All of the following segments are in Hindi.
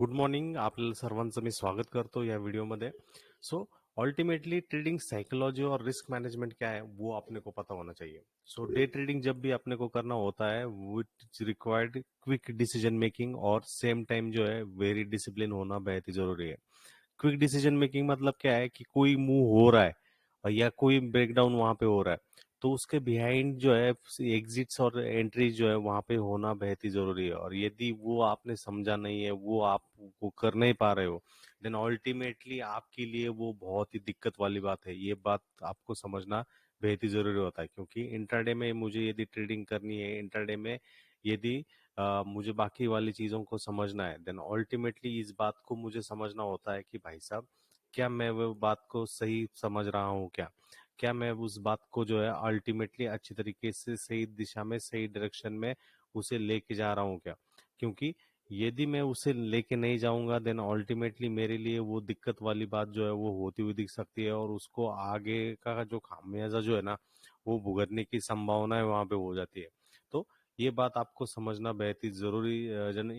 Good morning. आपल्या सर्वांचं मी स्वागत करतो या वीडियोमध्ये. सो अल्टीमेटली ट्रेडिंग साइकोलॉजी और रिस्क मैनेजमेंट क्या है वो अपने को पता होना चाहिए. सो डे ट्रेडिंग जब भी अपने को करना होता है which required quick decision making और सेम टाइम जो है वेरी डिसिप्लिन होना बेहद ही जरूरी है. क्विक डिसीजन मेकिंग मतलब क्या है कि कोई मूव हो रहा है या कोई ब्रेकडाउन वहां पे हो रहा है तो उसके बिहाइंड जो है एग्जिट्स और एंट्रीज जो है वहां पे होना बेहद ही जरूरी है. और यदि वो आपने समझा नहीं है, वो आप वो कर नहीं पा रहे हो, देन अल्टीमेटली आपके लिए वो बहुत ही दिक्कत वाली बात है. ये बात आपको समझना बेहद ही जरूरी होता है, क्योंकि इंट्राडे में मुझे यदि ट्रेडिंग करनी है, इंट्राडे में यदि मुझे बाकी वाली चीजों को समझना है, देन अल्टीमेटली इस बात को मुझे समझना होता है कि भाई साहब, क्या मैं वो बात को सही समझ रहा हूँ, क्या मैं उस बात को जो है अल्टीमेटली अच्छी तरीके से सही दिशा में सही डायरेक्शन में उसे लेके जा रहा हूँ क्या. क्योंकि यदि मैं उसे लेके नहीं जाऊंगा, देन अल्टीमेटली मेरे लिए वो दिक्कत वाली बात जो है वो होती हुई दिख सकती है, और उसको आगे का जो खामियाजा जो है ना वो भुगतने की संभावना वहां पे हो जाती है. तो ये बात आपको समझना बेहद ही जरुरी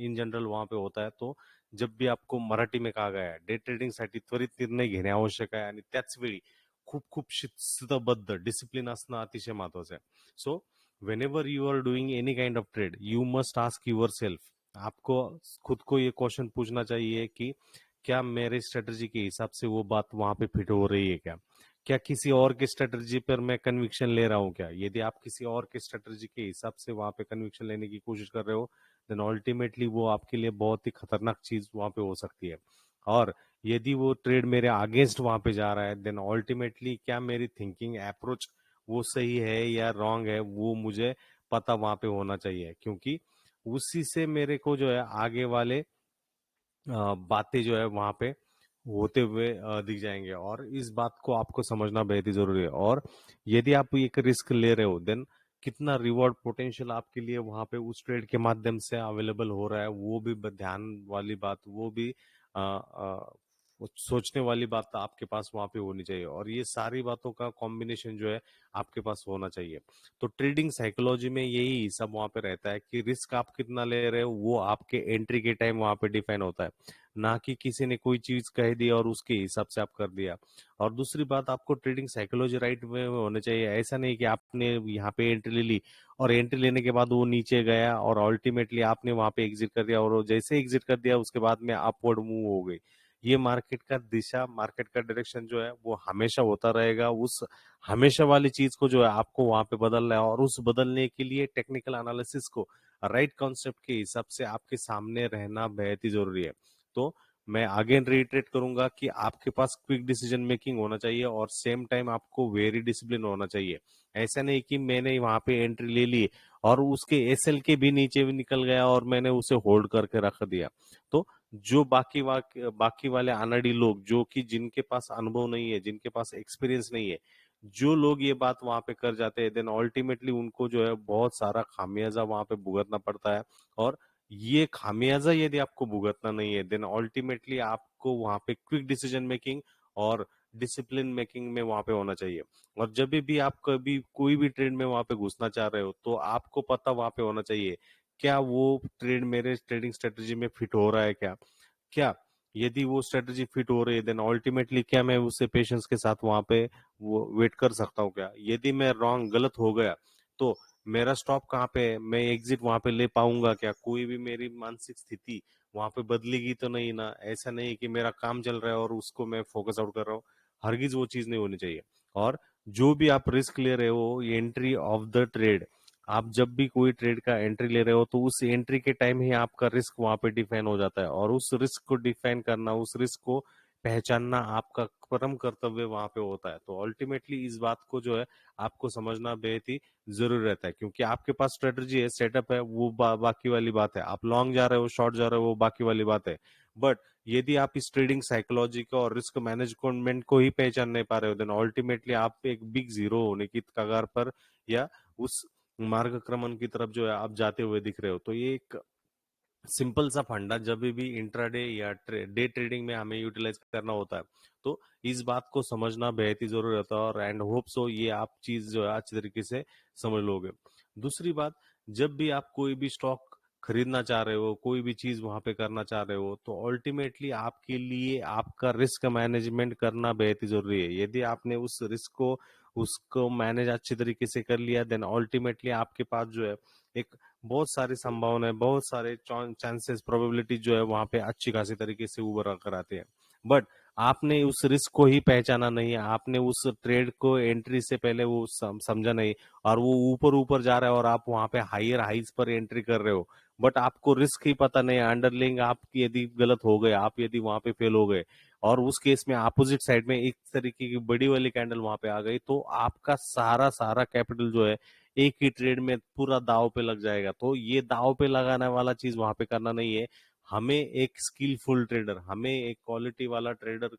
इन जनरल वहां पे होता है. तो जब भी आपको मराठी में कहा गया आहे, डे ट्रेडिंगसाठी त्वरित निर्णय घेणे आवश्यक आहे आणि त्याच वेळी खूप खूप शिस्तबद्ध डिसिप्लिन असणं अतिशय महत्वाचं आहे. So whenever you are doing any kind of trade, you must ask yourself. आपको खुद को ये क्वेश्चन पूछना चाहिए कि क्या मेरे स्ट्रेटजी के हिसाब से वो बात वहां पे फिट हो रही है क्या किसी और के स्ट्रेटजी पर मैं कन्विक्शन ले रहा हूँ क्या. यदि आप किसी और के स्ट्रेटजी के हिसाब से वहां पे कन्विक्शन लेने की कोशिश कर रहे हो, देन अल्टीमेटली वो आपके लिए बहुत ही खतरनाक चीज वहां पे हो सकती है. और यदि वो ट्रेड मेरे अगेंस्ट वहां पे जा रहा है, देन अल्टीमेटली क्या मेरी थिंकिंग अप्रोच वो सही है या रॉन्ग है, वो मुझे पता वहां पे होना चाहिए. क्योंकि उसी से मेरे को जो है आगे वाले बातें जो है वहां पे होते हुए दिख जाएंगे. और इस बात को आपको समझना बेहद ही जरूरी है. और यदि आप एक रिस्क ले रहे हो, देन कितना रिवॉर्ड पोटेंशियल आपके लिए वहां पे उस ट्रेड के माध्यम से अवेलेबल हो रहा है, वो भी ध्यान वाली बात, वो भी वो सोचने वाली बात आपके पास वहां पे होनी चाहिए. और ये सारी बातों का कॉम्बिनेशन जो है आपके पास होना चाहिए. तो ट्रेडिंग साइकोलॉजी में यही सब वहां पे रहता है कि रिस्क आप कितना ले रहे हो वो आपके एंट्री के टाइम वहां पे डिफाइन होता है, ना कि किसी ने कोई चीज कह दी और उसके हिसाब से आप कर दिया. और दूसरी बात, आपको ट्रेडिंग साइकोलॉजी राइट में होने चाहिए. ऐसा नहीं कि आपने यहाँ पे एंट्री ले ली और एंट्री लेने के बाद वो नीचे गया और अल्टीमेटली आपने वहां पे एग्जिट कर दिया, और वो जैसे एग्जिट कर दिया उसके बाद में अपवर्ड मूव हो गई. ये मार्केट का दिशा, मार्केट का डायरेक्शन जो है वो हमेशा होता रहेगा. उस हमेशा वाली चीज को जो है आपको वहां पे बदलना है, और उस बदलने के लिए टेक्निकल एनालिसिस को राइट कॉन्सेप्ट के हिसाब से आपके सामने रहना बेहद ही जरूरी है. तो मैं अगेन रिट्रेट करूंगा कि आपके पास क्विक डिसीजन मेकिंग होना चाहिए और सेम टाइम आपको वेरी डिसिप्लिन होना चाहिए. ऐसा नहीं कि मैंने वहां पे एंट्री ले ली और उसके एसएल के भी नीचे भी निकल गया और मैंने उसे होल्ड करके रख दिया. तो जो बाकी वाले अनाड़ी लोग, जो कि जिनके पास अनुभव नहीं है, जिनके पास एक्सपीरियंस नहीं है, जो लोग ये बात वहां पे कर जाते हैं, देन अल्टीमेटली उनको जो है बहुत सारा खामियाजा वहां पे भुगतना पड़ता है. और ये खामियाजा यदि आपको भुगतना नहीं है, देन अल्टीमेटली आपको वहां पे क्विक डिसीजन मेकिंग और डिसिप्लिन मेकिंग में वहां पे होना चाहिए. और जब भी आप कभी कोई भी ट्रेड में वहां पे घुसना चाह रहे हो, तो आपको पता वहां पे होना चाहिए क्या वो ट्रेड मेरे ट्रेडिंग स्ट्रेटेजी में फिट हो रहा है क्या. यदि वो स्ट्रेटेजी फिट हो रही है, देन अल्टीमेटली क्या मैं उससे पेशेंस के साथ वहां पे वो वेट कर सकता हूँ क्या. यदि मैं रॉन्ग गलत हो गया तो मेरा स्टॉप कहाँ पे है, मैं एग्जिट वहां पे ले पाऊंगा क्या, कोई भी मेरी मानसिक स्थिति वहां पे बदलेगी तो नहीं ना. ऐसा नहीं कि मेरा काम चल रहा है और उसको मैं फोकस आउट कर रहा हूँ, हरगिज वो चीज नहीं होनी चाहिए. और जो भी आप रिस्क ले रहे हो, एंट्री ऑफ द ट्रेड, आप जब भी कोई ट्रेड का एंट्री ले रहे हो तो उस एंट्री के टाइम ही आपका रिस्क वहां पे डिफाइन हो जाता है. और उस रिस्क को डिफाइन करना, उस रिस्क को पहचानना आपका परम कर्तव्य वहां पे होता है. तो अल्टीमेटली इस बात को जो है आपको समझना बेहद ही जरूरी रहता है, क्योंकि आपके पास स्ट्रेटजी है, सेटअप है, वो बाकी वाली बात है. आप लॉन्ग जा रहे हो, शॉर्ट जा रहे हो, वो बाकी वाली बात है. बट यदि आप इस ट्रेडिंग साइकोलॉजी को और रिस्क मैनेजमेंट को ही पहचान नहीं पा रहे हो, देन अल्टीमेटली आप एक बिग जीरो होने की कगार पर या उस मार्गक्रमण की तरफ जो है आप जाते हुए दिख रहे हो. तो ये एक सिंपल सा फंडा जब भी इंट्राडे या डे ट्रेडिंग में हमें यूटिलाइज करना होता है, तो इस बात को समझना बेहद ही जरूरी होता है. और एंड होप सो ये आप चीज जो है अच्छी तरीके से समझ लोगे. दूसरी बात, जब भी आप कोई भी स्टॉक खरीदना चाह रहे हो, कोई भी चीज वहां पे करना चाह रहे हो, तो अल्टीमेटली आपके लिए आपका रिस्क मैनेजमेंट करना बेहद ही जरूरी है। यदि आपने उस रिस्क को उसको मैनेज अच्छी तरीके से कर लिया, देन अल्टीमेटली आपके पास जो है एक बहुत सारी संभावनाएं, बहुत सारे चांसेस, प्रोबेबिलिटी जो है वहां पे अच्छी खासी तरीके से उभर कर आते हैं। बट आपने उस रिस्क को ही पहचाना नहीं है, आपने उस ट्रेड को एंट्री से पहले वो समझा नहीं, और वो ऊपर ऊपर जा रहा है और आप वहां पे हायर हाइज पर एंट्री कर रहे हो, बट आपको रिस्क ही पता नहीं है। अंडरलिंग आप यदि गलत हो गए, आप यदि वहां पे फेल हो गए, और उस केस में अपोजिट साइड में एक तरीके की बड़ी वाली कैंडल वहां पे आ गई, तो आपका सारा सारा कैपिटल जो है एक ही ट्रेड में पूरा दाव पे लग जाएगा। तो ये दाव पे लगाने वाला चीज वहां पे करना नहीं है। हमें एक स्किलफुल ट्रेडर, हमें एक क्वालिटी वाला ट्रेडर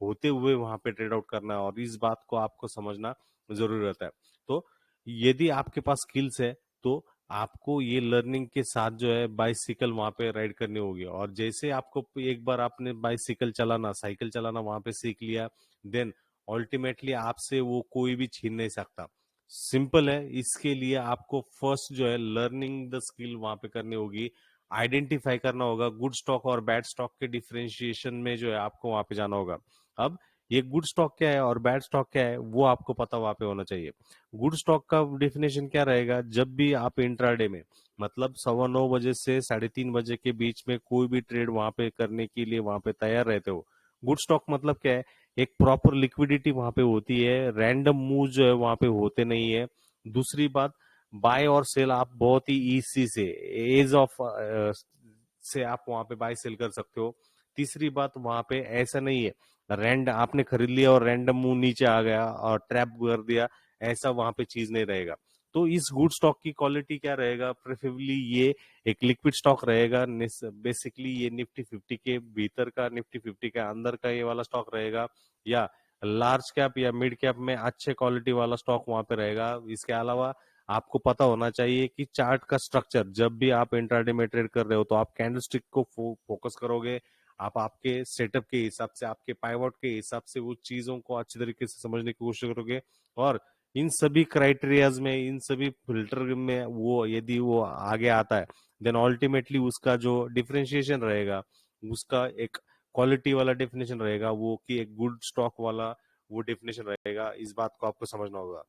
होते हुए वहां पे ट्रेड आउट करना है, और इस बात को आपको समझना जरूरी रहता है। तो यदि आपके पास स्किल्स है, तो आपको ये लर्निंग के साथ जो है बाइसिकल वहां पे राइड करनी होगी। और जैसे आपको एक बार आपने बाइसिकल चलाना, साइकिल चलाना वहां पे सीख लिया, देन अल्टीमेटली आपसे वो कोई भी छीन नहीं सकता। सिंपल है। इसके लिए आपको फर्स्ट जो है लर्निंग द स्किल वहां पे करनी होगी, आइडेंटिफाई करना होगा गुड स्टॉक और बैड स्टॉक के डिफरेंशिएशन में जो है आपको वहां पे जाना होगा। अब ये गुड स्टॉक क्या है और बैड स्टॉक क्या है वो आपको पता वहां पे होना चाहिए। गुड स्टॉक का डेफिनेशन क्या रहेगा, जब भी आप इंट्राडे में मतलब 9:15 बजे से 3:30 बजे के बीच में कोई भी ट्रेड वहां पे करने के लिए वहां पे तैयार रहते हो। गुड स्टॉक मतलब क्या है, एक प्रॉपर लिक्विडिटी वहां पे होती है, रैंडम मूव जो है वहां पे होते नहीं है। दूसरी बात, बाय और सेल आप बहुत ही इजी से, एज ऑफ से आप वहां पे बाय सेल कर सकते हो। तीसरी बात, वहां पे ऐसा नहीं है आपने खरीद लिया और रैंडम मूव नीचे आ गया और ट्रैप कर दिया, ऐसा वहां पे चीज नहीं रहेगा। तो इस गुड स्टॉक की क्वालिटी क्या रहेगा, प्रेफरेबली ये एक लिक्विड स्टॉक रहेगा। बेसिकली ये निफ्टी 50 के भीतर का, निफ्टी 50 के अंदर का ये वाला स्टॉक रहेगा, या लार्ज कैप या मिड कैप में अच्छे क्वालिटी वाला स्टॉक वहां पे रहेगा। इसके अलावा आपको पता होना चाहिए कि चार्ट का स्ट्रक्चर, जब भी आप इंट्राडे में ट्रेड कर रहे हो तो आप कैंडलस्टिक को फोकस करोगे, आप आपके सेटअप के हिसाब से, आपके पाइवट के हिसाब से वो चीजों को अच्छी तरीके से समझने की कोशिश करोगे। और इन सभी क्राइटेरियाज में, इन सभी फिल्टर में वो यदि वो आगे आता है, देन अल्टीमेटली उसका जो डिफरेंशिएशन रहेगा, उसका एक क्वालिटी वाला डेफिनेशन रहेगा, वो कि एक गुड स्टॉक वाला वो डेफिनेशन रहेगा। इस बात को आपको समझना होगा।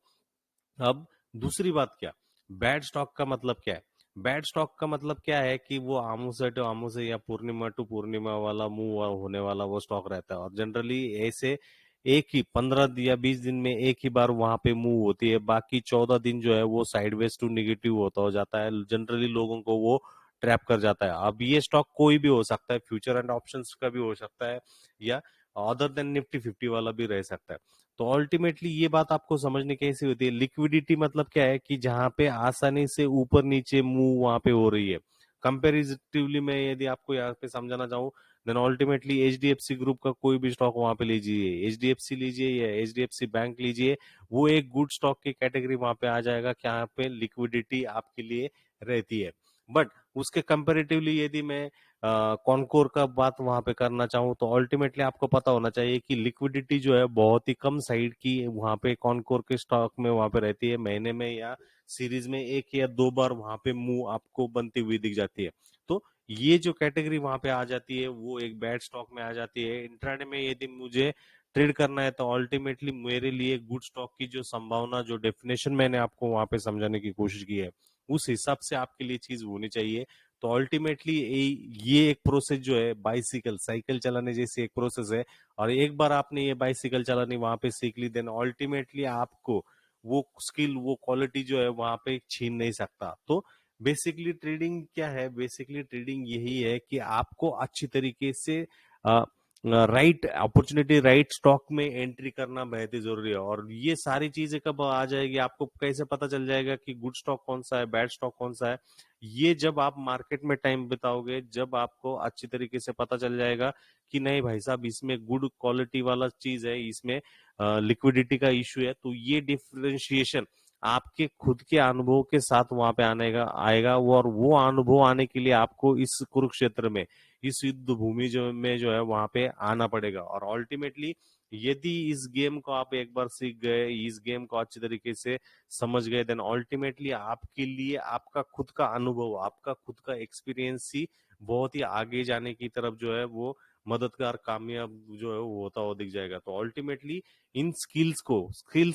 अब दूसरी बात, क्या बैड स्टॉक का मतलब क्या है? बैड स्टॉक का मतलब क्या है कि वो आमू टू आमू से या पूर्णिमा टू पूर्णिमा वाला मूव होने वाला वो स्टॉक रहता है, और जनरली ऐसे एक ही 15 या 20 दिन में एक ही बार वहां पे मूव होती है, बाकी 14 दिन जो है वो साइडवेज टू निगेटिव होता हो जाता है। जनरली लोगों को वो ट्रैप कर जाता है। अब ये स्टॉक कोई भी हो सकता है, फ्यूचर एंड ऑप्शंस का भी हो सकता है, या अदर देन निफ्टी 50 वाला भी रह सकता है। तो अल्टीमेटली ये बात आपको समझने कैसी होती है, लिक्विडिटी मतलब क्या है कि जहां पे आसानी से ऊपर नीचे मूव वहां पे हो रही है। कंपेरिटिवली मैं यदि आपको यहाँ पे समझाना चाहूँ, देन अल्टीमेटली एचडीएफसी ग्रुप का कोई भी स्टॉक वहां पे लीजिए, एचडीएफसी लीजिए या एचडीएफसी बैंक लीजिए, वो एक गुड स्टॉक की कैटेगरी वहां पे आ जाएगा कि यहाँ पे लिक्विडिटी आपके लिए रहती है। बट उसके कंपेरेटिवली यदि मैं कॉनकोर का बात वहां पे करना चाहूँ, तो अल्टीमेटली आपको पता होना चाहिए कि लिक्विडिटी जो है बहुत ही कम साइड की वहां पे कॉनकोर के स्टॉक में वहां पे रहती है। महीने में या सीरीज में एक या दो बार वहां पे मूव आपको बनती हुई दिख जाती है। तो ये जो कैटेगरी वहां पे आ जाती है वो एक बैड स्टॉक में आ जाती है। इंट्राडे में यदि मुझे ट्रेड करना है, तो अल्टीमेटली मेरे लिए गुड स्टॉक की जो संभावना, जो डेफिनेशन मैंने आपको वहां पे समझाने की कोशिश की है, उस हिसाब से आपके लिए चीज होनी चाहिए। तो अल्टीमेटली ये एक प्रोसेस जो है, बाइसिकल साइकिल चलाने जैसी एक प्रोसेस है। और एक बार आपने ये बाइसिकल चलानी वहां पे सीख ली, देन अल्टीमेटली आपको वो स्किल, वो क्वालिटी जो है वहां पे छीन नहीं सकता। तो बेसिकली ट्रेडिंग क्या है, बेसिकली ट्रेडिंग यही है कि आपको अच्छी तरीके से राइट अपॉर्चुनिटी, राइट स्टॉक में एंट्री करना बेहद ही जरूरी है। और ये सारी चीजें कब आ जाएगी, आपको कैसे पता चल जाएगा कि गुड स्टॉक कौन सा है, बैड स्टॉक कौन सा है? ये जब आप मार्केट में टाइम बिताओगे, जब आपको अच्छी तरीके से पता चल जाएगा कि नहीं भाई साहब, इसमें गुड क्वालिटी वाला चीज है, इसमें लिक्विडिटी का इश्यू है, तो ये डिफरेंशिएशन आपके खुद के अनुभव के साथ वहां पे आने का आएगा। और वो अनुभव आने के लिए आपको इस कुरुक्षेत्र में, इस युद्ध भूमि जो में जो है वहां पे आना पड़ेगा। और अल्टीमेटली यदि इस गेम को आप एक बार सीख गए, इस गेम को अच्छी तरीके से समझ गए, देन अल्टीमेटली आपके लिए आपका खुद का अनुभव, आपका खुद का एक्सपीरियंस ही बहुत ही आगे जाने की तरफ जो है वो मददगार, कामयाब जो है वो होता हुआ दिख जाएगा। तो अल्टीमेटली इन स्किल्स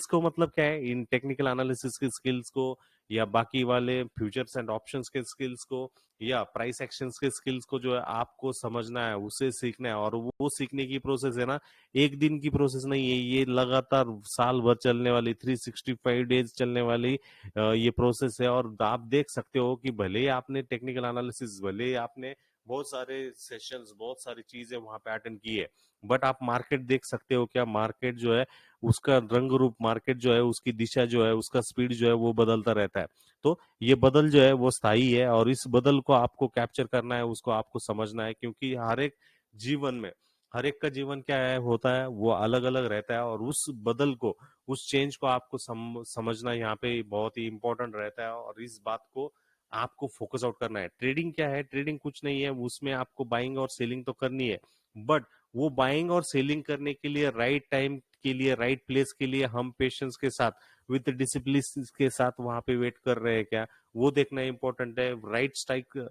को मतलब क्या है, इन टेक्निकल एनालिसिस के स्किल्स को, या बाकी वाले फ्यूचर्स एंड ऑप्शंस के स्किल्स को, या प्राइस एक्शंस के स्किल्स को जो है आपको समझना है, उसे सीखना है। और वो सीखने की प्रोसेस है ना, एक दिन की प्रोसेस नहीं है, ये लगातार साल भर चलने वाली, 365 डेज चलने वाली ये प्रोसेस है। और आप देख सकते हो कि भले ही आपने टेक्निकल एनालिसिस, भले ही आपने बहुत सारे सेशंस, बहुत सारी चीजें वहां पे अटेंड की है, बट आप मार्केट देख सकते हो क्या? मार्केट जो है उसका रंग रूप, मार्केट जो है उसकी दिशा जो है, उसका स्पीड जो है वो बदलता रहता है। तो ये बदल जो है वो स्थायी है, और इस बदल को आपको कैप्चर करना है, उसको आपको समझना है, क्योंकि हर एक जीवन में, हर एक का जीवन क्या है होता है, वो अलग अलग रहता है। और उस बदल को, उस चेंज को आपको समझना यहाँ पे बहुत ही इंपॉर्टेंट रहता है, और इस बात को आपको फोकस आउट करना है। ट्रेडिंग क्या है? ट्रेडिंग कुछ नहीं है, उसमें आपको बाइंग और सेलिंग तो करनी है, बट वो बाइंग और सेलिंग करने के लिए राइट टाइम के लिए, राइट प्लेस के लिए हम पेशेंस के साथ, विद डिसिप्लिन के साथ वहां पे वेट कर रहे हैं क्या, वो देखना इंपॉर्टेंट है। राइट स्ट्राइक,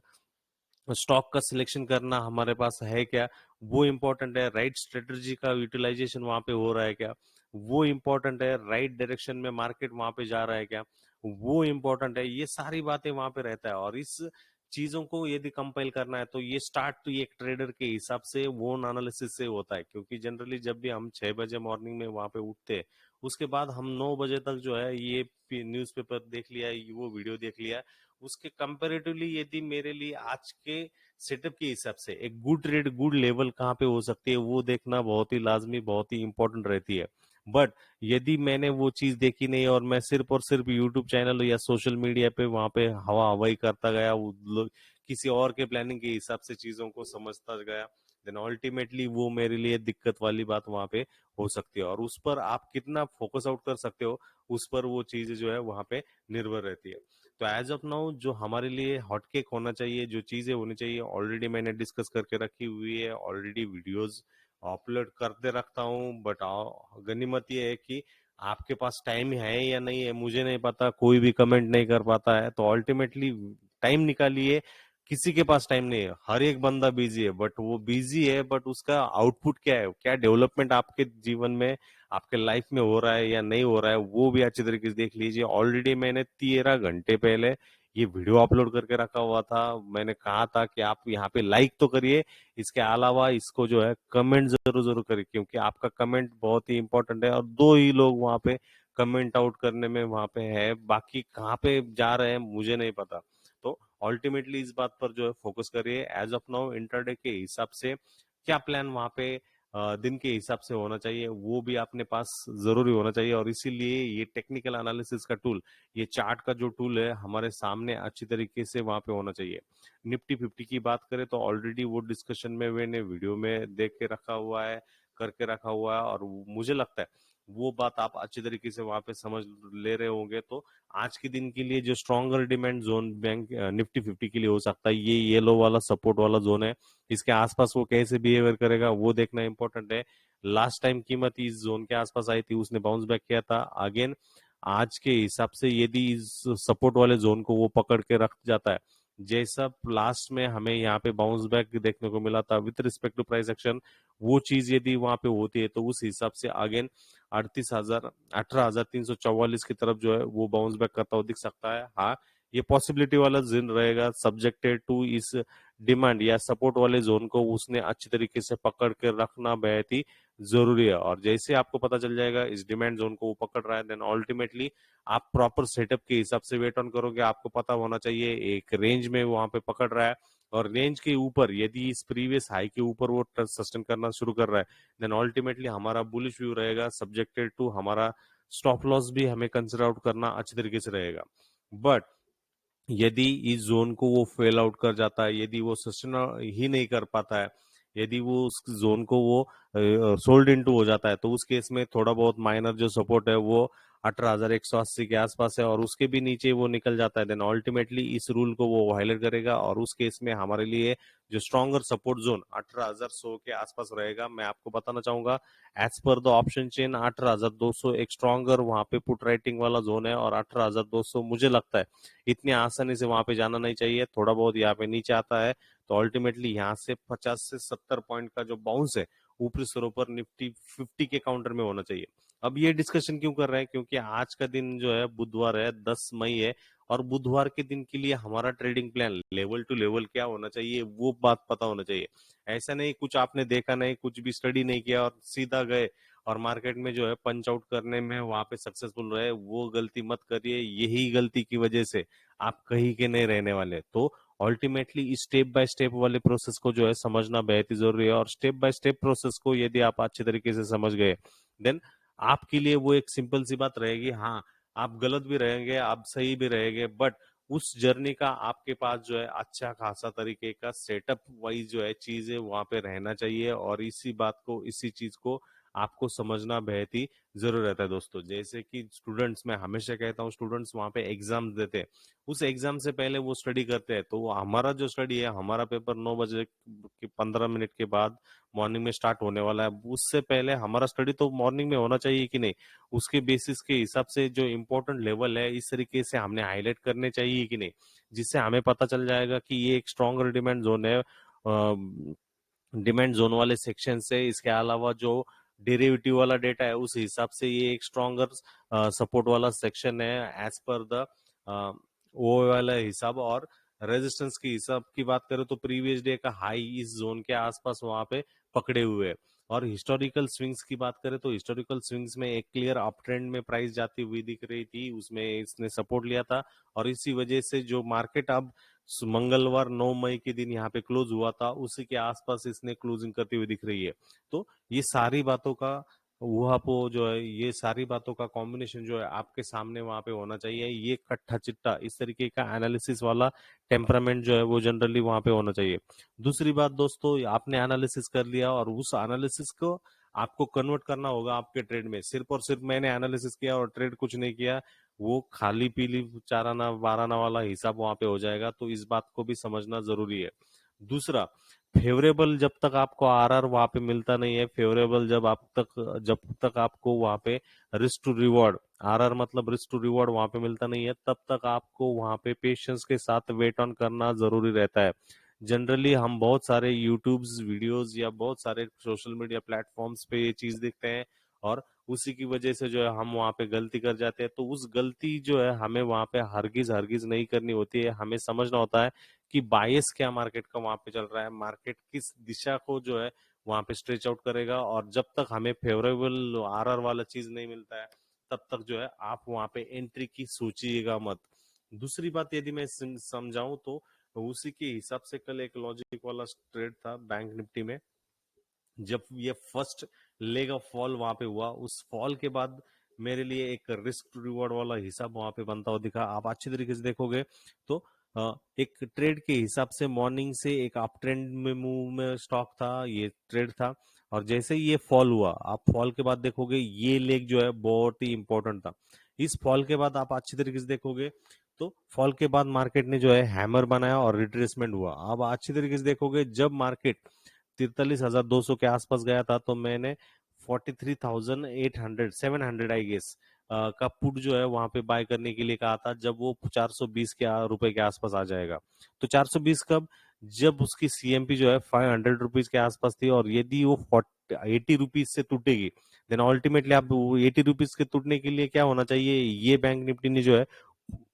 स्टॉक का सिलेक्शन करना हमारे पास है क्या, वो इम्पोर्टेंट है। राइट स्ट्रेटजी का यूटिलाइजेशन वहां पे हो रहा है क्या, वो इम्पोर्टेंट है। राइट डायरेक्शन में मार्केट वहां पे जा रहा है क्या, वो इम्पोर्टेंट है। ये सारी बातें वहां पे रहता है, और इस चीजों को यदि कंपाइल करना है तो ये स्टार्ट तो ये एक ट्रेडर के हिसाब से वो एनालिसिस से होता है। क्योंकि जनरली जब भी हम 6 बजे मॉर्निंग में वहां पे उठते हैं, उसके बाद हम 9 बजे तक जो है ये न्यूज़पेपर देख लिया, वो वीडियो देख लिया, उसके कंपेरेटिवली यदि मेरे लिए आज के सेटअप के हिसाब से एक गुड रेट, गुड लेवल कहाँ पे हो सकती है, वो देखना बहुत ही लाजमी, बहुत ही इंपॉर्टेंट रहती है। बट यदि मैंने वो चीज देखी नहीं, और मैं सिर्फ और सिर्फ यूट्यूब चैनल या सोशल मीडिया पे वहां पे हवा हवाई करता गया, किसी और के प्लानिंग के हिसाब से चीजों को समझता गया, देन अल्टीमेटली वो मेरे लिए दिक्कत वाली बात वहां पे हो सकती है। और उस पर आप कितना फोकस आउट कर सकते हो, उस पर वो चीज जो है वहां पे निर्भर रहती है। तो एज ऑफ नाउ जो हमारे लिए हॉटकेक होना चाहिए, जो चीजें होनी चाहिए, ऑलरेडी मैंने डिस्कस करके रखी हुई है, ऑलरेडी वीडियोस अपलोड करते रखता हूँ। बट गनीमत ये है कि आपके पास टाइम है या नहीं है मुझे नहीं पता, कोई भी कमेंट नहीं कर पाता है। तो अल्टीमेटली टाइम निकालिए, किसी के पास टाइम नहीं है, हर एक बंदा बिजी है, बट वो बिजी है, बट उसका आउटपुट क्या है, क्या डेवलपमेंट आपके जीवन में, आपके लाइफ में हो रहा है या नहीं हो रहा है, वो भी अच्छी तरीके से देख लीजिए। ऑलरेडी मैंने 13 घंटे पहले ये वीडियो अपलोड करके रखा हुआ था। मैंने कहा था कि आप यहाँ पे लाइक तो करिए, इसके अलावा इसको जो है कमेंट जरूर जरूर करिए, क्योंकि आपका कमेंट बहुत ही इंपॉर्टेंट है। और दो ही लोग वहां पे कमेंट आउट करने में वहां पे है, बाकी कहाँ पे जा रहे हैं मुझे नहीं पता। तो अल्टीमेटली इस बात पर जो है फोकस करिए। एज ऑफ नाउ इंटरडे के हिसाब से क्या प्लान वहां पे दिन के हिसाब से होना चाहिए, वो भी अपने पास जरूरी होना चाहिए। और इसीलिए ये टेक्निकल एनालिसिस का टूल, ये चार्ट का जो टूल है हमारे सामने अच्छी तरीके से वहां पे होना चाहिए। निफ्टी 50 की बात करें तो ऑलरेडी वो डिस्कशन में मैंने वीडियो में देख के रखा हुआ है, करके रखा हुआ है, और मुझे लगता है वो बात आप अच्छी तरीके से वहां पे समझ ले रहे होंगे। तो आज के दिन के लिए जो stronger demand zone bank Nifty 50 के लिए हो सकता है, ये येलो वाला सपोर्ट वाला जोन है। इसके आसपास वो कैसे बिहेवियर करेगा वो देखना इंपॉर्टेंट है। लास्ट टाइम कीमत इस जोन के आसपास आई थी, उसने बाउंस बैक किया था। अगेन आज के हिसाब से यदि इस सपोर्ट वाले जोन को वो पकड़ के रख जाता है, जैसा लास्ट में हमें यहाँ पे बाउंस बैक देखने को मिला था with respect to price action, वो चीज यदि वहां पे होती है तो उस हिसाब से अगेन 18,344 की तरफ जो है वो बाउंस बैक करता हुआ दिख सकता है। हाँ, ये पॉसिबिलिटी वाला जोन रहेगा, सब्जेक्टेड टू इस डिमांड या सपोर्ट वाले जोन को उसने अच्छी तरीके से पकड़ के रखना बेहद ही जरूरी है। और जैसे आपको पता चल जाएगा इस डिमांड जोन को वो पकड़ रहा है, देन अल्टीमेटली आप प्रॉपर सेटअप के हिसाब से वेट ऑन करोगे। आपको पता होना चाहिए एक रेंज में वहां पे पकड़ रहा है, और रेंज के ऊपर यदि इस प्रीवियस हाई के ऊपर वो सस्टेन करना शुरू कर रहा है, देन अल्टीमेटली हमारा बुलिश व्यू रहेगा, सब्जेक्टेड टू हमारा स्टॉप लॉस भी हमें कंसिडर आउट करना अच्छी तरीके से रहेगा। बट यदि इस जोन को वो फेल आउट कर जाता है, यदि वो सस्टेन ही नहीं कर पाता है, यदि वो उस जोन को वो सोल्ड इनटू हो जाता है, तो उस केस में थोड़ा बहुत माइनर जो सपोर्ट है वो 18,180 के आसपास है और उसके भी नीचे वो निकल जाता है, देन अल्टीमेटली इस रूल को वो वायलेट करेगा और उस केस में हमारे लिए जो स्ट्रॉन्गर सपोर्ट जोन 18,100 के आसपास रहेगा। मैं आपको बताना चाहूंगा as per the option chain 18,200 एक स्ट्रॉन्गर वहां पे पुट राइटिंग वाला जोन है और 18,200 मुझे लगता है इतनी आसानी से वहां पे जाना नहीं चाहिए, थोड़ा बहुत यहाँ पे नीचे आता है तो अल्टीमेटली यहाँ से 50 से 70 पॉइंट का जो बाउंस है ऊपरी स्तरों पर निफ्टी 50 के काउंटर में होना चाहिए। अब ये डिस्कशन क्यों कर रहे हैं, क्योंकि आज का दिन जो है बुधवार है, 10 मई है और बुधवार के दिन के लिए हमारा trading plan level to level क्या होना चाहिए वो बात पता होना चाहिए। ऐसा नहीं कुछ आपने देखा नहीं, कुछ भी स्टडी नहीं किया और सीधा गए और मार्केट में जो है पंच आउट करने में वहां पे सक्सेसफुल रहे, वो गलती मत करिए। यही गलती की वजह से आप कहीं के नहीं रहने वाले। तो अल्टीमेटली स्टेप बाय स्टेप वाले प्रोसेस को जो है समझना बेहद ही जरूरी है और स्टेप बाय स्टेप प्रोसेस को यदि आप अच्छे तरीके से समझ गए देन आपके लिए वो एक सिंपल सी बात रहेगी। हाँ, आप गलत भी रहेंगे, आप सही भी रहेंगे, बट उस जर्नी का आपके पास जो है अच्छा खासा तरीके का सेटअप वाइज जो है चीजें वहां पे रहना चाहिए और इसी बात को, इसी चीज को आपको समझना बेहद ही जरूर रहता है दोस्तों। जैसे कि स्टूडेंट्स, मैं हमेशा कहता हूँ स्टूडेंट्स वहां पे एग्जाम देते हैं, उस एग्जाम से पहले वो स्टडी करते हैं, तो हमारा जो स्टडी है, हमारा पेपर 9 बजे के 15 मिनट के बाद मॉर्निंग में स्टार्ट होने वाला है, उससे पहले हमारा स्टडी तो मॉर्निंग में होना चाहिए कि नहीं, उसके बेसिस के हिसाब से जो इम्पोर्टेंट लेवल है इस तरीके से हमने हाईलाइट करने चाहिए कि नहीं, जिससे हमें पता चल जाएगा कि ये एक स्ट्रॉन्गर डिमांड जोन है, डिमांड जोन वाले सेक्शन से। इसके अलावा जो डेरिवेटिव वाला डेटा है उस हिसाब से ये एक स्ट्रॉन्गर सपोर्ट वाला सेक्शन है एज पर द वो वाला हिसाब। और रेजिस्टेंस की हिसाब की बात करें तो प्रीवियस डे का हाई इस जोन के आसपास वहां पे पकड़े हुए है। और हिस्टोरिकल स्विंग्स की बात करें तो हिस्टोरिकल स्विंग्स में एक क्लियर अप ट्रेंड में प्राइस जाती हुई दिख रही थी, उसमें इसने सपोर्ट लिया था और इसी वजह से जो मार्केट अब मंगलवार 9 मई के दिन यहाँ पे क्लोज हुआ था उसी के आसपास इसने क्लोजिंग करती हुई दिख रही है। तो ये सारी बातों का वहां पे जो है, ये सारी बातों का कॉम्बिनेशन जो है आपके सामने वहां पे होना चाहिए। ये कट्ठा चिट्टा इस तरीके का एनालिसिस वाला टेम्परामेंट जो है वो जनरली वहां पे होना चाहिए। दूसरी बात दोस्तों, आपने एनालिसिस कर लिया और उस एनालिसिस को आपको कन्वर्ट करना होगा आपके ट्रेड में। सिर्फ और सिर्फ मैंने एनालिसिस किया और ट्रेड कुछ नहीं किया, वो खाली पीली चाराना बाराना वाला हिसाब वहां पे हो जाएगा, तो इस बात को भी समझना जरूरी है। दूसरा, फेवरेबल जब तक आपको आरआर वहां पे मिलता नहीं है, फेवरेबल जब तक आपको वहां पे रिस्क टू रिवॉर्ड, आरआर मतलब रिस्क टू रिवॉर्ड वहां पे मिलता नहीं है, तब तक आपको वहां पे पेशेंस के साथ वेट ऑन करना जरूरी रहता है। जनरली हम बहुत सारे यूट्यूब्स वीडियोस या बहुत सारे सोशल मीडिया प्लेटफॉर्म्स पे ये चीज देखते हैं और उसी की वजह से जो है हम वहां पे गलती कर जाते हैं। तो उस गलती जो है हमें वहां पे हरगिज हरगिज नहीं करनी होती है। हमें समझना होता है कि बायस क्या मार्केट का वहां पे चल रहा है, मार्केट किस दिशा को जो है वहां पे स्ट्रेच आउट करेगा, और जब तक हमें फेवरेबल आरआर वाला चीज नहीं मिलता है तब तक जो है आप वहां पे एंट्री की सोचिएगा मत। दूसरी बात यदि मैं समझाऊं तो उसी के हिसाब से कल एक लॉजिक वाला ट्रेड था बैंक निफ्टी में। जब ये फर्स्ट लेग ऑफ फॉल वहां पे हुआ, उस फॉल के बाद मेरे लिए एक रिस्क टू रिवॉर्ड वाला हिसाब वहां पे बनता हुआ दिखा। आप अच्छी तरीके से देखोगे तो एक ट्रेड के हिसाब से मॉर्निंग से एक अप ट्रेंड में मूव में स्टॉक था, ये ट्रेड था। और जैसे ही ये फॉल हुआ, आप फॉल के बाद देखोगे ये लेग जो है बहुत ही इंपॉर्टेंट था। इस फॉल के बाद आप अच्छी तरीके से देखोगे तो फॉल के बाद मार्केट ने जो है हैमर बनाया और रिट्रेसमेंट हुआ। अब अच्छी तरीके से देखोगे जब मार्केट 43,200 के आसपास गया था तो मैंने 43,800 700 आई गेस का पुट जो है वहां पे बाय करने के लिए कहा था, जब वो 420 के रुपए के आसपास आ जाएगा। तो 420 कब, जब उसकी सीएमपी जो है 500 रुपीज के आसपास थी, और यदि वो 80 रुपीज से टूटेगी देन अल्टीमेटली आप 80 रुपीज के टूटने के लिए क्या होना चाहिए, ये बैंक निफ्टी ने जो है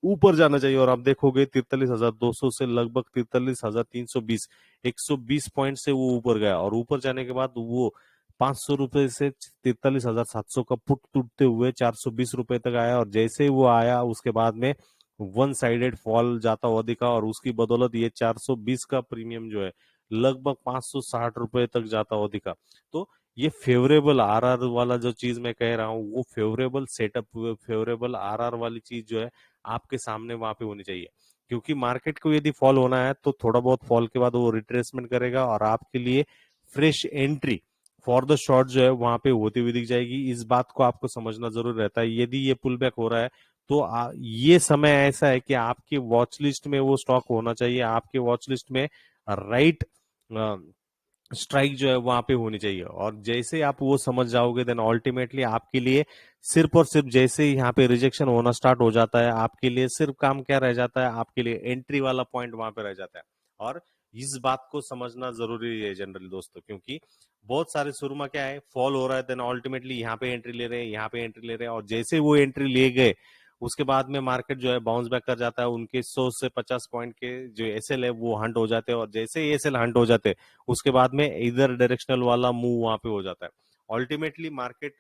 ऊपर जाना चाहिए। और आप देखोगे 43,200 से लगभग 43,320, 120 पॉइंट से वो ऊपर गया और ऊपर जाने के बाद वो 500 रुपए से 43,700 का पुट टूटते हुए 420 रुपए तक आया। और जैसे ही वो आया उसके बाद में वन साइडेड फॉल जाता हुआ दिखा और उसकी बदौलत ये 420 का प्रीमियम जो है लगभग 560 रुपए तक जाता हुआ दिखा। तो ये फेवरेबल आरआर वाला जो चीज मैं कह रहा हूँ, वो फेवरेबल सेटअप, फेवरेबल आरआर वाली चीज जो है आपके सामने वहां पे होनी चाहिए। क्योंकि मार्केट को यदि फॉल होना है तो थोड़ा बहुत फॉल के बाद वो रिट्रेसमेंट करेगा और आपके लिए fresh entry for the short जो है वहां पे होती हुई दिख जाएगी। इस बात को आपको समझना जरूर रहता है। यदि ये पुल बैक हो रहा है तो ये समय ऐसा है कि आपके वॉच लिस्ट में वो स्टॉक होना चाहिए, आपके वॉच लिस्ट में राइट स्ट्राइक जो है वहां पे होनी चाहिए। और जैसे आप वो समझ जाओगे देन अल्टीमेटली आपके लिए सिर्फ और सिर्फ जैसे ही यहाँ पे रिजेक्शन होना स्टार्ट हो जाता है, आपके लिए सिर्फ काम क्या रह जाता है, आपके लिए एंट्री वाला पॉइंट वहां पे रह जाता है। और इस बात को समझना जरूरी है जनरली दोस्तों, क्योंकि बहुत सारे शुरू में क्या है, फॉल हो रहा है देन अल्टीमेटली यहाँ पे एंट्री ले रहे हैं, यहाँ पे एंट्री ले रहे हैं, और जैसे वो एंट्री ले गए उसके बाद में मार्केट जो है बाउंस बैक कर जाता है। उनके 100 से 50 पॉइंट के जो एसएल है वो हंट हो जाते हैं, और जैसे ही एसएल हंट हो जाते हैं उसके बाद में इधर डायरेक्शनल वाला मूव वहां पे हो जाता है। अल्टीमेटली मार्केट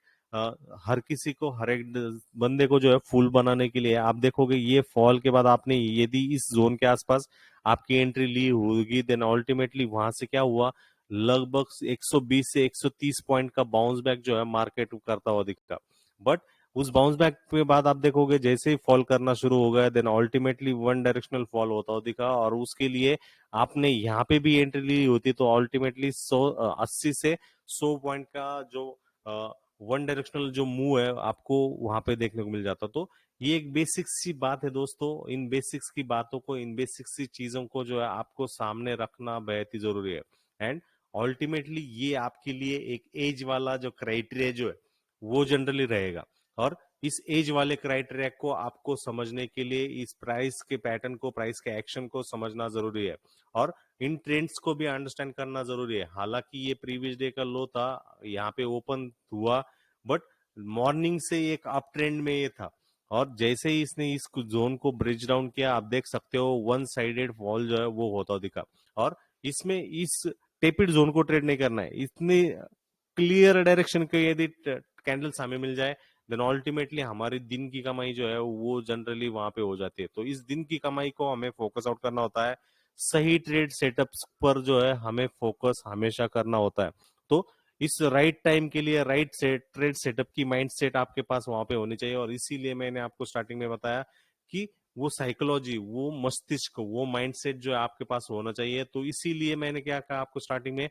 हर किसी को, हर एक बंदे को जो है फुल बनाने के लिए आप देखोगे ये फॉल के बाद आपने यदि इस जोन के आसपास आपकी एंट्री ली होगी देन अल्टीमेटली वहां से क्या हुआ, लगभग 120 से 130 पॉइंट का बाउंस बैक जो है मार्केट करता हुआ दिखता। बट उस बाउंस बैक के बाद आप देखोगे जैसे ही फॉल करना शुरू हो गया then ultimately one directional fall होता हुआ दिखा, और उसके लिए आपने यहाँ पे भी एंट्री ली होती तो अल्टीमेटली 80 से 100 पॉइंट का जो वन डायरेक्शनल जो मूव है आपको वहां पे देखने को मिल जाता। तो ये एक बेसिक सी बात है दोस्तों, इन बेसिक्स की बातों को, इन बेसिक सी चीजों को जो है आपको सामने रखना बेहद ही जरूरी है। एंड अल्टीमेटली ये आपके लिए एक एज वाला जो क्राइटेरिया जो है वो जनरली रहेगा। और इस एज वाले क्राइटेरिया को आपको समझने के लिए इस प्राइस के पैटर्न को, प्राइस के एक्शन को समझना जरूरी है, और इन ट्रेंड्स को भी अंडरस्टैंड करना जरूरी है। हालांकि ये प्रीवियस डे का लो था, यहाँ पे ओपन हुआ, बट मॉर्निंग से एक अप ट्रेंड में ये था, और जैसे ही इसने इस जोन को ब्रिज डाउन किया आप देख सकते हो वन साइडेड फॉल जो है वो होता दिखा। और इसमें इस टेपिड जोन को ट्रेड नहीं करना है, इतनी क्लियर डायरेक्शन के यदि कैंडल्स हमें मिल जाए देन अल्टीमेटली हमारी दिन की कमाई जो है वो जनरली वहां पे हो जाती है। तो इस दिन की कमाई को हमें फोकस आउट करना होता है, सही ट्रेड सेटअप्स पर जो है हमें फोकस हमेशा करना होता है। तो इस राइट टाइम के लिए राइट ट्रेड सेटअप की माइंड सेट आपके पास वहां पे होनी चाहिए। और इसीलिए मैंने आपको स्टार्टिंग में बताया कि वो साइकोलॉजी, वो मस्तिष्क, वो माइंडसेट जो है आपके पास होना चाहिए। तो इसीलिए मैंने क्या कहा आपको स्टार्टिंग में,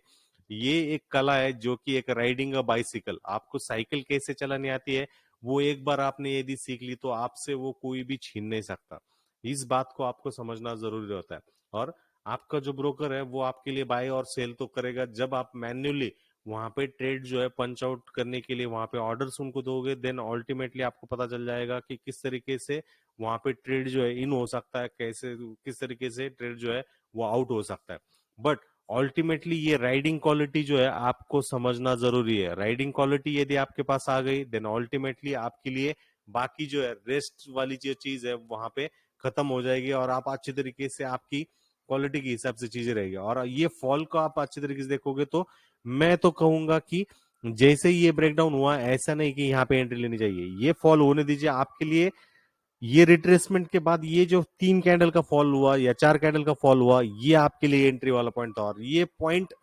ये एक कला है जो कि एक राइडिंग अ बाइसिकल, आपको साइकिल कैसे चलानी आती है वो एक बार आपने यदि सीख ली तो आपसे वो कोई भी छीन नहीं सकता। इस बात को आपको समझना जरूरी होता है। और आपका जो ब्रोकर है वो आपके लिए बाय और सेल तो करेगा जब आप मैन्युअली वहां पे ट्रेड जो है पंच आउट करने के लिए वहां पे ऑर्डर्स उनको दोगे, देन अल्टीमेटली आपको पता चल जाएगा कि किस तरीके से वहां पे ट्रेड जो है इन हो सकता है, कैसे किस तरीके से ट्रेड जो है वो आउट हो सकता है। बट अल्टीमेटली ये राइडिंग क्वालिटी जो है आपको समझना जरूरी है। राइडिंग क्वालिटी यदि आपके पास आ गई देन अल्टीमेटली आपके लिए बाकी जो है रेस्ट वाली जो चीज है वहां पे खत्म हो जाएगी, और आप अच्छी तरीके से आपकी क्वालिटी के हिसाब से चीजें रहेगी। और ये फॉल को आप अच्छी तरीके से देखोगे तो मैं तो कहूंगा कि जैसे ही ये ब्रेकडाउन हुआ ऐसा नहीं कि यहाँ पे एंट्री लेनी चाहिए, ये फॉल होने दीजिए आपके लिए। ये रिट्रेसमेंट के बाद ये जो 3 कैंडल का फॉल हुआ या 4 कैंडल का फॉल हुआ ये आपके लिए एंट्री वाला पॉइंट था। और ये पॉइंट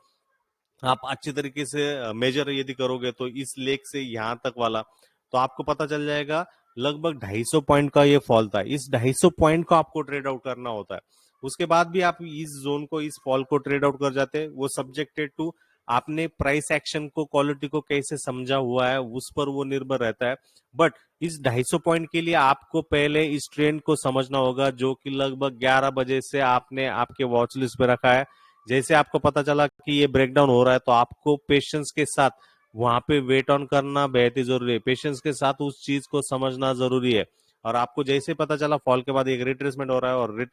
आप अच्छी तरीके से मेजर यदि करोगे तो इस लेग से यहां तक वाला तो आपको पता चल जाएगा लगभग 250 पॉइंट का ये फॉल था। इस 250 पॉइंट को आपको ट्रेड आउट करना होता है। उसके बाद भी आप इस जोन को, इस फॉल को ट्रेड आउट कर जाते हैं, वो सब्जेक्टेड टू आपने प्राइस एक्शन को, क्वालिटी को कैसे समझा हुआ है उस पर वो निर्भर रहता है। बट इस 250 पॉइंट के लिए आपको पहले इस ट्रेंड को समझना होगा जो कि लगभग 11 बजे से आपने आपके वॉच लिस्ट पे रखा है। जैसे आपको पता चला कि ये ब्रेकडाउन हो रहा है तो आपको पेशेंस के साथ वहां पे वेट ऑन करना बेहद ही जरूरी है, पेशेंस के साथ उस चीज को समझना जरूरी है। और आपको जैसे पता चला फॉल के बाद एक रिट्रेसमेंट हो रहा है और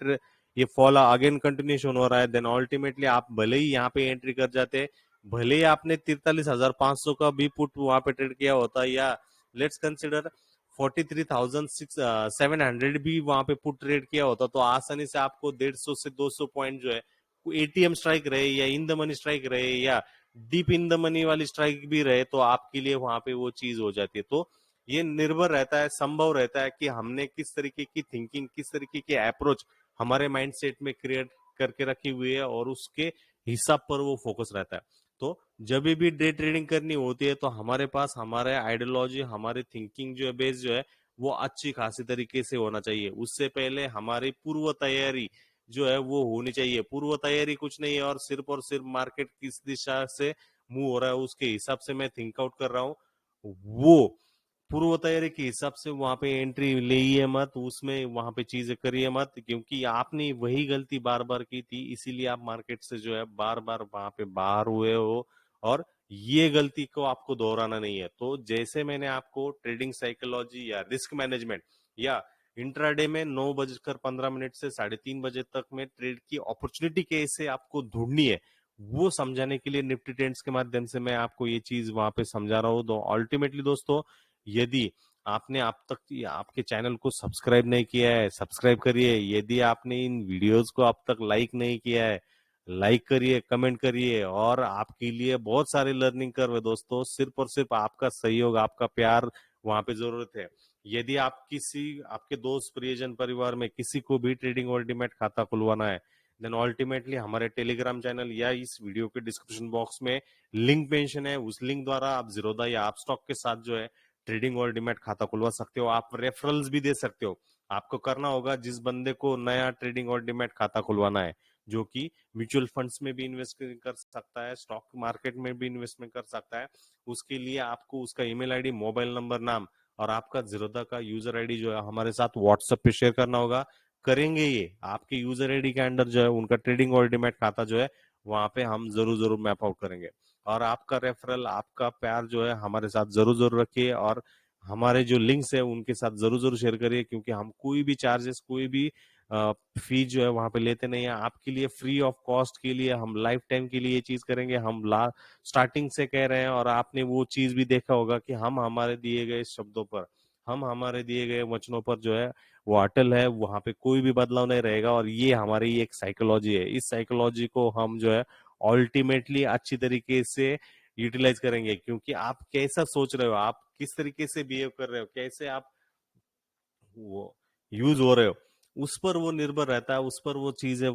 ये फॉल अगेन कंटिन्यूशन हो रहा है, देन अल्टीमेटली आप भले ही यहाँ पे एंट्री कर जाते, भले ही आपने 43,500 का भी पुट वहां पे ट्रेड किया होता, या लेट्स कंसिडर 43,700 भी वहां पे पुट ट्रेड किया होता, तो आसानी से आपको 150 से 200 पॉइंट जो है एटीएम स्ट्राइक रहे या इन द मनी स्ट्राइक रहे या डीप इन द मनी वाली स्ट्राइक भी रहे तो आपके लिए वहां पे वो चीज हो जाती है। तो ये निर्भर रहता है, संभव रहता है कि हमने किस तरीके की थिंकिंग, किस तरीके की अप्रोच हमारे माइंडसेट में क्रिएट करके रखी हुई है और उसके हिसाब पर वो फोकस रहता है। तो जब भी डे ट्रेडिंग करनी होती है तो हमारे पास हमारे आइडियोलॉजी, हमारी थिंकिंग जो है, बेस जो है वो अच्छी खासी तरीके से होना चाहिए। उससे पहले हमारी पूर्व तैयारी जो है वो होनी चाहिए। पूर्व तैयारी कुछ नहीं है और सिर्फ मार्केट किस दिशा से मूव हो रहा है उसके हिसाब से मैं थिंक आउट कर रहा हूँ, वो पूर्व तैयारी के हिसाब से वहां पे एंट्री ले मत, उसमें वहां पे चीजें करिए मत, क्योंकि आपने वही गलती बार बार की थी, इसीलिए आप मार्केट से जो है बार बार वहां पे बाहर हुए हो, और ये गलती को आपको दोहराना नहीं है। तो जैसे मैंने आपको ट्रेडिंग साइकोलॉजी या रिस्क मैनेजमेंट या इंट्राडे में 9:15 से 3:30 तक में ट्रेड की अपॉर्चुनिटी कैसे आपको ढूंढनी है, वो समझाने के लिए निफ्टी ट्रेंड्स के माध्यम से मैं आपको ये चीज वहां पे समझा रहा हूँ। तो अल्टीमेटली दोस्तों, यदि आपने अब तक आपके चैनल को सब्सक्राइब नहीं किया है, सब्सक्राइब करिए। यदि आपने इन वीडियोस को अब तक लाइक नहीं किया है, लाइक करिए, कमेंट करिए। और आपके लिए बहुत सारे लर्निंग कर्व है दोस्तों, सिर्फ और सिर्फ आपका सहयोग, आपका प्यार वहां पे जरूरत है। यदि आप किसी आपके दोस्त, प्रियजन, परिवार में किसी को भी ट्रेडिंग अल्टीमेट खाता खुलवाना है, देन अल्टीमेटली हमारे टेलीग्राम चैनल या इस वीडियो के डिस्क्रिप्शन बॉक्स में लिंक मेंशन है, उस लिंक द्वारा आप जीरोधा या आप स्टॉक के साथ जो है ट्रेडिंग और डीमैट खाता खुलवा सकते हो। आप रेफरल्स भी दे सकते हो। आपको करना होगा, जिस बंदे को नया ट्रेडिंग और डीमैट खाता खुलवाना है, जो कि म्यूचुअल फंड्स में भी इन्वेस्ट कर सकता है, स्टॉक मार्केट में भी इन्वेस्टमेंट कर सकता है, उसके लिए आपको उसका ईमेल आईडी, मोबाइल नंबर, नाम और आपका जीरोधा का यूजर आईडी जो है हमारे साथ व्हाट्सएप पे शेयर करना होगा। करेंगे ये आपके यूजर आईडी के अंडर जो है उनका ट्रेडिंग और डीमैट खाता जो है वहां पे हम जरूर जरूर मैप आउट करेंगे। और आपका रेफरल, आपका प्यार जो है हमारे साथ जरूर जरूर रखिए, और हमारे जो लिंक्स है उनके साथ जरूर जरूर शेयर करिए, क्योंकि हम कोई भी चार्जेस, कोई भी फी जो है वहां पे लेते नहीं है। आपके लिए फ्री ऑफ कॉस्ट के लिए हम लाइफ टाइम के लिए ये चीज करेंगे। हम स्टार्टिंग से कह रहे हैं, और आपने वो चीज भी देखा होगा कि हम हमारे दिए गए शब्दों पर, हम हमारे दिए गए वचनों पर जो है वो अटल है, वहां पे कोई भी बदलाव नहीं रहेगा। और ये हमारी एक साइकोलॉजी है, इस साइकोलॉजी को हम जो है अल्टीमेटली अच्छी तरीके से यूटिलाइज करेंगे। क्योंकि आप कैसा सोच रहे हो, आप किस तरीके से बिहेव कर रहे हो, कैसे आप वो यूज हो रहे हो, उस पर वो निर्भर रहता है, उस पर वो चीजें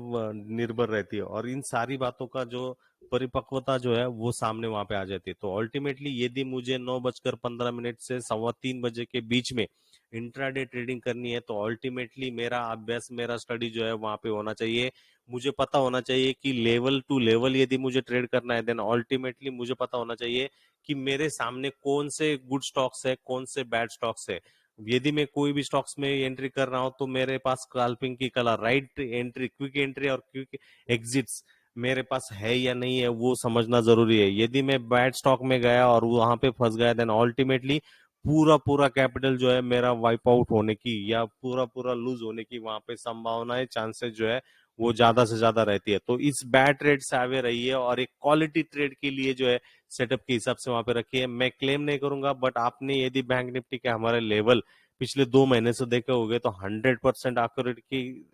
निर्भर रहती है। और इन सारी बातों का जो परिपक्वता जो है वो सामने वहां पे आ जाती है। तो अल्टीमेटली यदि मुझे 9:15 से 3:15 के बीच में इंट्राडे ट्रेडिंग करनी है, तो अल्टीमेटली मेरा अभ्यास, मेरा स्टडी जो है वहां पे होना चाहिए। मुझे पता होना चाहिए कि लेवल टू लेवल यदि मुझे ट्रेड करना है, देन अल्टीमेटली मुझे पता होना चाहिए कि मेरे सामने कौन से गुड स्टॉक्स है, कौन से बैड स्टॉक्स है। यदि मैं कोई भी स्टॉक्स में एंट्री कर रहा हूं, तो मेरे पास स्कैल्पिंग की कला, राइट एंट्री, क्विक एंट्री और क्विक एग्जिट्स मेरे पास है या नहीं है, वो समझना जरूरी है। यदि मैं बैड स्टॉक में गया और वहां पे फंस गया, देन अल्टीमेटली पूरा पूरा कैपिटल जो है मेरा वाइप आउट होने की या पूरा पूरा लूज होने की वहां पे संभावनाएं, चांसेस जो है वो ज्यादा से ज्यादा रहती है। तो इस बैड ट्रेड से आगे रहिए, और एक क्वालिटी ट्रेड के लिए जो है सेटअप के हिसाब से वहां पे रखिए। मैं क्लेम नहीं करूंगा, बट आपने यदि बैंक निफ्टी के हमारे लेवल पिछले 2 महीने से देखे होंगे, तो 100%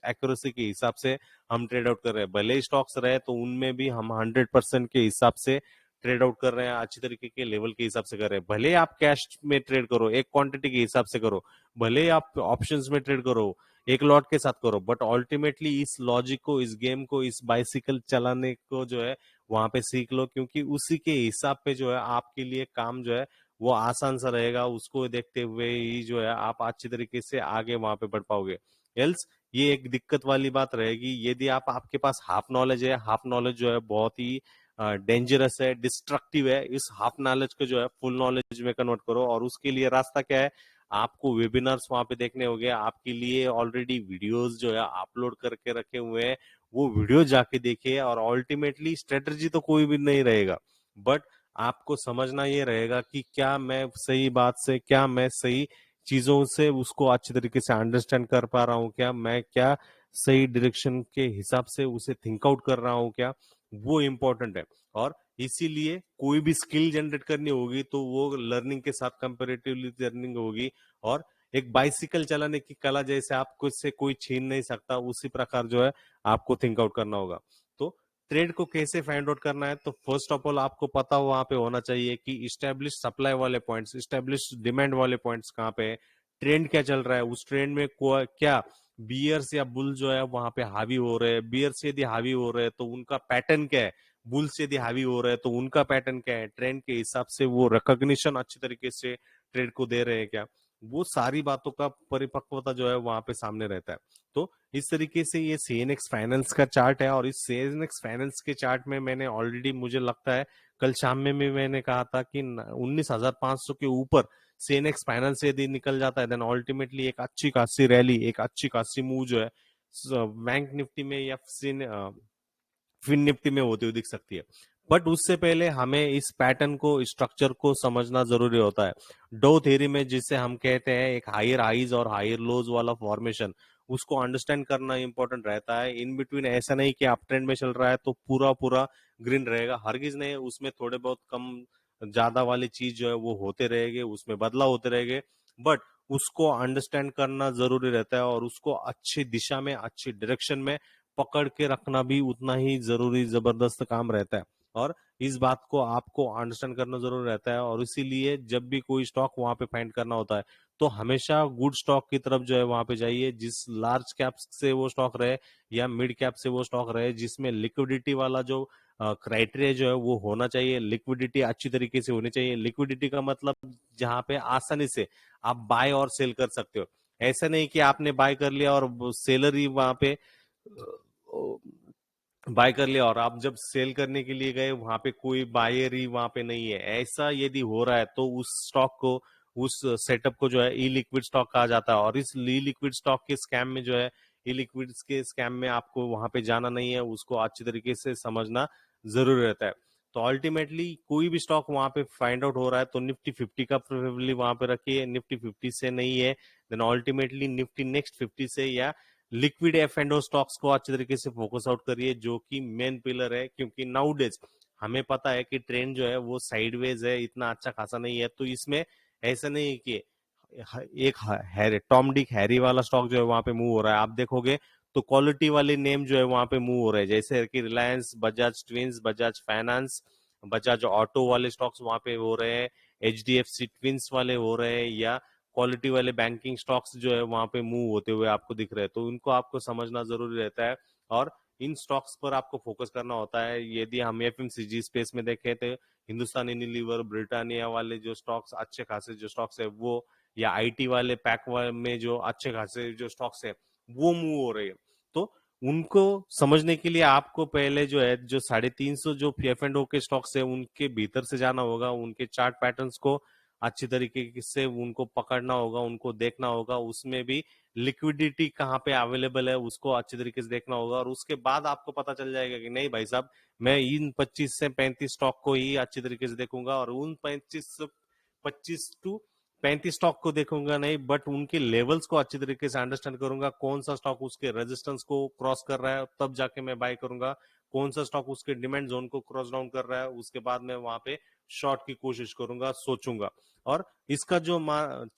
एक्यूरेसी के हिसाब से हम ट्रेड आउट कर रहे हैं। भले ही स्टॉक्स रहे तो उनमें भी हम 100% के हिसाब से ट्रेड आउट कर रहे हैं, अच्छी तरीके के लेवल के हिसाब से कर रहे हैं। भले आप कैश में ट्रेड करो, एक क्वांटिटी के हिसाब से करो, भले आप ऑप्शंस में ट्रेड करो, एक लॉट के साथ करो, बट अल्टीमेटली इस लॉजिक को, इस गेम को, इस बाइसिकल चलाने को जो है वहां पे सीख लो, क्योंकि उसी के हिसाब पे जो है आपके लिए काम जो है वो आसान सा रहेगा। उसको देखते हुए ही जो है आप अच्छी तरीके से आगे वहां पे बढ़ पाओगे। एल्स ये एक दिक्कत वाली बात रहेगी, यदि आपके पास हाफ नॉलेज है, हाफ नॉलेज जो है बहुत ही डेंजरस है, डिस्ट्रक्टिव है। इस हाफ नॉलेज को जो है फुल नॉलेज में कन्वर्ट करो, और उसके लिए रास्ता क्या है, आपको वेबिनार्स वहां पे देखने होंगे। आपके लिए ऑलरेडी वीडियोस जो है अपलोड करके रखे हुए हैं, वो वीडियो जाके देखिए। और अल्टीमेटली स्ट्रेटजी तो कोई भी नहीं रहेगा, बट आपको समझना ये रहेगा कि क्या मैं सही बात से, क्या मैं सही चीजों से उसको अच्छी तरीके से अंडरस्टैंड कर पा रहा हूँ, क्या मैं क्या सही डायरेक्शन के हिसाब से उसे थिंक आउट कर रहा हूँ क्या, वो इम्पोर्टेंट है। और इसीलिए कोई भी स्किल जनरेट करनी होगी तो वो लर्निंग के साथ कंपेरेटिवली लर्निंग होगी। और एक बाइसिकल चलाने की कला जैसे आपको से कोई छीन नहीं सकता, उसी प्रकार जो है आपको थिंक आउट करना होगा। तो ट्रेड को कैसे फाइंड आउट करना है, तो फर्स्ट ऑफ ऑल आपको पता वहां पे होना चाहिए कि इस्टेब्लिश सप्लाई वाले पॉइंट्स, इस्टेब्लिश डिमांड वाले पॉइंट्स कहाँ पे है, ट्रेंड क्या चल रहा है, उस ट्रेंड में क्या बियर्स या बुल जो है वहां पे हावी हो रहे हैं। बियर्स यदि हावी हो रहे हैं तो उनका पैटर्न क्या है, बुल्स यदि हावी हो रहे हैं तो उनका पैटर्न क्या है, ट्रेंड के हिसाब से वो रिकॉग्निशन अच्छी तरीके से ट्रेड को दे रहे हैं क्या, वो सारी बातों का परिपक्वता जो है वहां पे सामने रहता है। तो इस तरीके से ये सीएनएक्स फाइनेंस का चार्ट है, और इस सीएनएक्स फाइनेंस के चार्ट में मैंने ऑलरेडी, मुझे लगता है कल शाम में भी मैंने कहा था कि 19,500 के ऊपर सीएनएक्स फाइनल से यदि निकल जाता है देन अल्टीमेटली एक अच्छी खासी रैली, एक अच्छी खासी मूव जो है बैंक निफ्टी में या फिन निफ्टी में होती हुई दिख सकती है। बट उससे पहले हमें इस पैटर्न को, स्ट्रक्चर को समझना जरूरी होता है। डो थ्योरी में जिसे हम कहते हैं एक हायर हाइज और हायर लोज वाला फॉर्मेशन, उसको अंडरस्टैंड करना इंपॉर्टेंट रहता है। इन बिटवीन ऐसा नहीं कि आप ट्रेंड में चल रहा है तो पूरा पूरा ग्रीन रहेगा, हरगिज नहीं। उसमें थोड़े बहुत कम ज्यादा वाली चीज जो है वो होते रहेंगे, उसमें बदलाव होते रहेंगे, बट उसको अंडरस्टैंड करना जरूरी रहता है और उसको अच्छी दिशा में, अच्छी डायरेक्शन में पकड़ के रखना भी उतना ही जरूरी, जबरदस्त काम रहता है। और इस बात को आपको अंडरस्टैंड करना जरूरी रहता है। और इसीलिए जब भी कोई स्टॉक वहां पे फाइंड करना होता है तो हमेशा गुड स्टॉक की तरफ जो है वहां पे जाइए, जिस लार्ज कैप से वो स्टॉक रहे या मिड कैप से वो स्टॉक रहे, जिसमें लिक्विडिटी वाला जो क्राइटेरिया जो है वो होना चाहिए। लिक्विडिटी अच्छी तरीके से होनी चाहिए। लिक्विडिटी का मतलब जहां पे आसानी से आप बाय और सेल कर सकते हो। ऐसा नहीं कि आपने बाय कर लिया और सेलर ही वहां पे बाय कर लिया और आप जब सेल करने के लिए गए वहां पे कोई बायर ही वहां पे नहीं है। ऐसा यदि हो रहा है तो उस स्टॉक को, उस सेटअप को जो है ई लिक्विड स्टॉक कहा जाता है। और इस ई लिक्विड स्टॉक के स्कैम में जो है, ई लिक्विड के स्कैम में आपको वहां पे जाना नहीं है, उसको अच्छी तरीके से समझना जरूरी रहता है। तो अल्टीमेटली कोई भी स्टॉक वहां पे फाइंड आउट हो रहा है तो निफ्टी 50 का प्रेफरेबली वहां पे रखिए। निफ्टी 50 से नहीं है देन अल्टीमेटली निफ्टी नेक्स्ट 50 से या liquid F and O stocks को अच्छे तरीके से फोकस आउट करिए, जो कि मेन पिलर है। क्योंकि नाउ डेज हमें पता है कि ट्रेंड जो है वो साइडवेज है, इतना अच्छा खासा नहीं है। तो इसमें ऐसा नहीं है कि एक हैरी, टॉम डिक हैरी वाला स्टॉक जो है वहां पे मूव हो रहा है। आप देखोगे तो क्वालिटी वाले नेम जो है वहां पे मूव हो रहे हैं, जैसे कि Reliance, Bajaj twins, Bajaj finance, Bajaj auto वाले स्टॉक्स वहां पे हो रहे हैं, एचडीएफसी ट्विंस वाले हो रहे हैं, या क्वालिटी वाले बैंकिंग स्टॉक्स जो है वहां पे मूव होते हुए आपको दिख रहे हैं। तो उनको आपको समझना जरूरी रहता है और इन स्टॉक्स पर आपको फोकस करना होता है। यदि हम एफएमसीजी स्पेस में देखें तो हिंदुस्तान यूनिलीवर, ब्रिटानिया वाले जो स्टॉक्स, अच्छे खासे जो स्टॉक्स है वो, या आईटी वाले पैक में जो अच्छे खासे जो स्टॉक्स है वो मूव हो रहे हैं। तो उनको समझने के लिए आपको पहले जो है जो 350 जो एफ एंड ओ के स्टॉक्स है उनके भीतर से जाना होगा, उनके चार्ट पैटर्न्स को अच्छी तरीके से उनको पकड़ना होगा, उनको देखना होगा। उसमें भी लिक्विडिटी कहाँ पे अवेलेबल है उसको अच्छी तरीके से देखना होगा। और उसके बाद आपको पता चल जाएगा कि नहीं भाई साहब, मैं इन 25 से 35 स्टॉक को ही अच्छी तरीके से देखूंगा और उन 25 टू 35 स्टॉक को देखूंगा नहीं, बट उनके लेवल्स को अच्छी तरीके से अंडरस्टैंड करूंगा। कौन सा स्टॉक उसके रेजिस्टेंस को क्रॉस कर रहा है तब जाके मैं बाय करूंगा, कौन सा स्टॉक उसके डिमांड जोन को क्रॉस डाउन कर रहा है उसके बाद मैं वहां पे शॉर्ट की कोशिश करूंगा, सोचूंगा। और इसका जो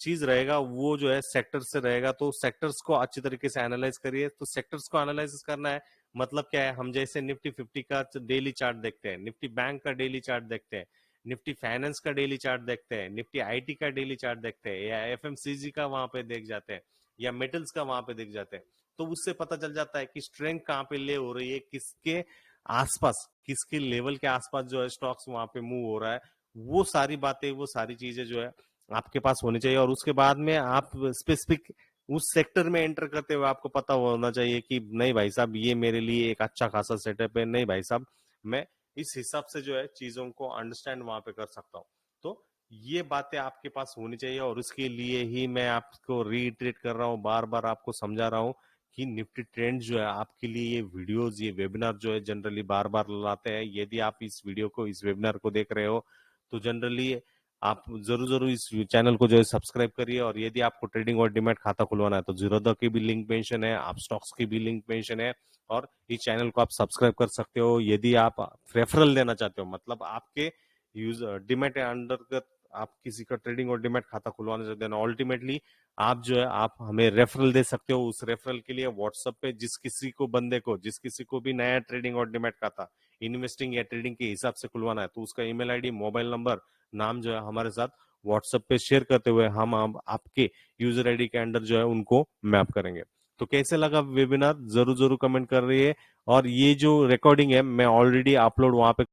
चीज रहेगा वो जो है सेक्टर से रहेगा। तो सेक्टर्स को अच्छी तरीके से एनालाइज करिए। तो सेक्टर्स को एनालाइज करना है मतलब क्या है, हम जैसे निफ्टी 50 का डेली चार्ट देखते हैं, निफ्टी बैंक का डेली चार्ट देखते हैं, निफ्टी फाइनेंस का डेली चार्ट देखते हैं, निफ्टी आईटी का डेली चार्ट देखते हैं, या एफएमसीजी का वहां पे देख जाते हैं, या मेटल्स का वहां पे देख जाते हैं। तो उससे पता चल जाता है कि स्ट्रेंथ कहाँ पे ले हो रही है, किसके आसपास, किसके लेवल के आसपास जो है स्टॉक्स वहां पे मूव हो रहा है। वो सारी बातें, वो सारी चीजें जो है आपके पास होनी चाहिए। और उसके बाद में आप स्पेसिफिक उस सेक्टर में एंटर करते हुए आपको पता होना चाहिए कि नहीं भाई साहब ये मेरे लिए एक अच्छा खासा सेटअप है, नहीं भाई साहब मैं इस हिसाब से जो है चीजों को अंडरस्टैंड वहां पे कर सकता हूँ। तो ये बातें आपके पास होनी चाहिए और उसके लिए ही मैं आपको रीइटरेट कर रहा हूँ, बार बार आपको समझा रहा हूँ कि निफ्टी ट्रेंड जो है आपके लिए ये वीडियोस, ये वेबिनार जो है जनरली बार बार लाते हैं। यदि आप इस वीडियो को, इस वेबिनार को देख रहे हो तो जनरली आप जरूर जरूर इस चैनल को जो है सब्सक्राइब करिए। और यदि आपको ट्रेडिंग और डीमैट खाता खुलवाना है तो जीरोधा की भी लिंक मेंशन है, आप स्टॉक्स की भी लिंक मेंशन है, और इस चैनल को आप सब्सक्राइब कर सकते हो। यदि आप रेफरल देना चाहते हो, मतलब आपके यूजर डीमैट अंतर्गत आप किसी का ट्रेडिंग और डीमैट खाता खुलवाना चाहते हैं, अल्टीमेटली आप जो है आप हमें रेफरल दे सकते हो। उस रेफरल के लिए व्हाट्सएप पे जिस किसी को बंदे को, जिस किसी को भी नया ट्रेडिंग और डीमैट खाता इन्वेस्टिंग या ट्रेडिंग के हिसाब से खुलवाना है तो उसका ईमेल आईडी, मोबाइल नंबर, नाम जो है हमारे साथ व्हाट्सएप पे शेयर करते हुए हम आपके यूजर आईडी के अंडर जो है उनको मैप करेंगे। तो कैसे लगा वेबिनार जरूर जरूर कमेंट कर रही है। और ये जो रिकॉर्डिंग है मैं ऑलरेडी अपलोड वहां पे